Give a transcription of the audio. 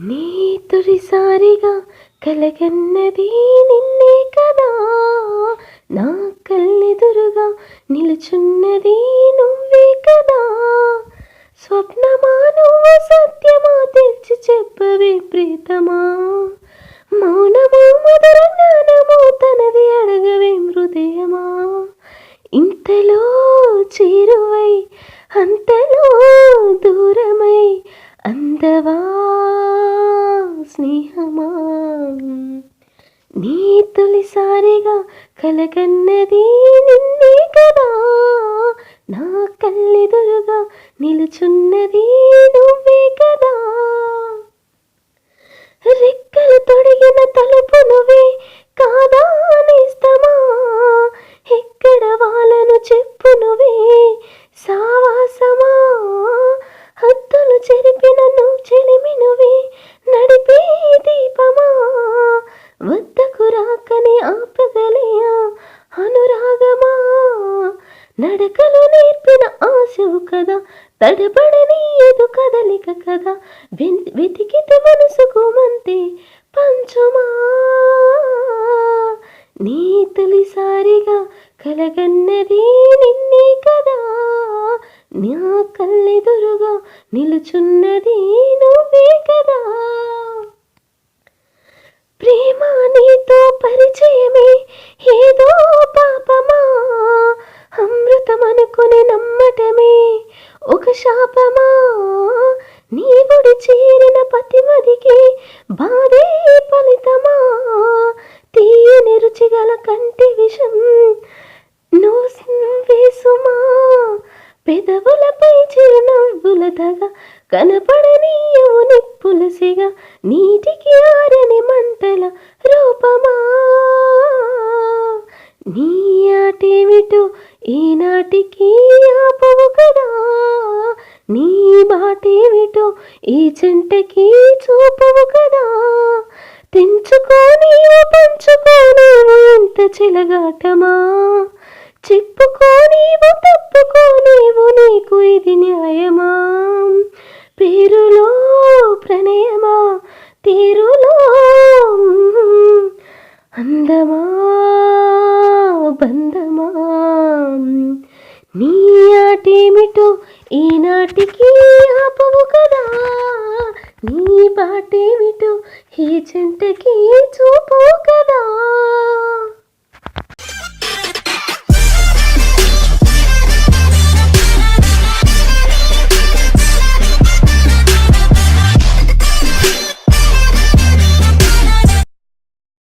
నీ తొలిసారిగా కలగన్నది నిన్నే కదా, నా కళ్ళెదురుగా నిలుచున్నది నువ్వే కదా. స్వప్నమా నువ్వు సత్యమా తెచ్చి చెప్పవే ప్రీతమా, మౌనమా మధుర జ్ఞానమో తనది అడగవే హృదయమా. ఇంతలో చేరువై అంతలో దూరమై అందవా స్నేహమా. నీ తొలిసారిగా కలగన్నది నిన్నే కదా, నా కళ్ళెదురుగా నిలుచున్నది నువ్వే కదా. రెక్కలు తొడిగిన తలుపు నువ్వే కాదా నేస్తమా, ఎక్కడ వాళ్ళను చెప్పు నువ్వే సావాసమా. హద్దులు చెరిపిన నువ్వు చెలిమి నువ్వే నడిపే దీపమా, వద్దకు రాకని ఆపగలయా అనురాగమా. నడకలు నేర్పిన ఆశవు కదా, తడబడని ఎదు కదలిక కదా, వెతికితే మనసుకు మంతే పంచుమా. నీ తొలిసారిగా కలగన్నది నిన్నే కదా, నా కళ్ళెదురుగా నిలుచున్నది నువ్వే కదా. ప్రేమ నీతో పరిచయమే ఏదో పాపమా, అమృతం అనుకుని నమ్మటమే ఒక శాపమా. నీవుడి చేరిన పతిమదికి బాధే ఫలితమా, తీయని రుచిగల కంటి విషం నువ్వు వేసుమా. పెదవులపై చిరునవ్వుల దగ కనపడనీయవు నిప్పులసిగా, నీటికి ఆరని మంటల రూపమా. నీ ఆటేమిటో ఈనాటికి ఆపవు కదా, నీ బాటేమిటో ఈ చెంటకి చూపవు కదా. తెంచుకోనీవు పంచుకోనీవు ఎంత చెలగాటమా, చెప్పుకోనీవు తప్పుకోనీవు నీకు ఇది న్యాయమా. పేరులో ప్రణయమా తీరులో అందమా బంధమా. నీ ఆటేమిటో ఈనాటికి ఆపవు కదా, నీ బాటేమిటో ఈ చెంటకి చూపవు కదా.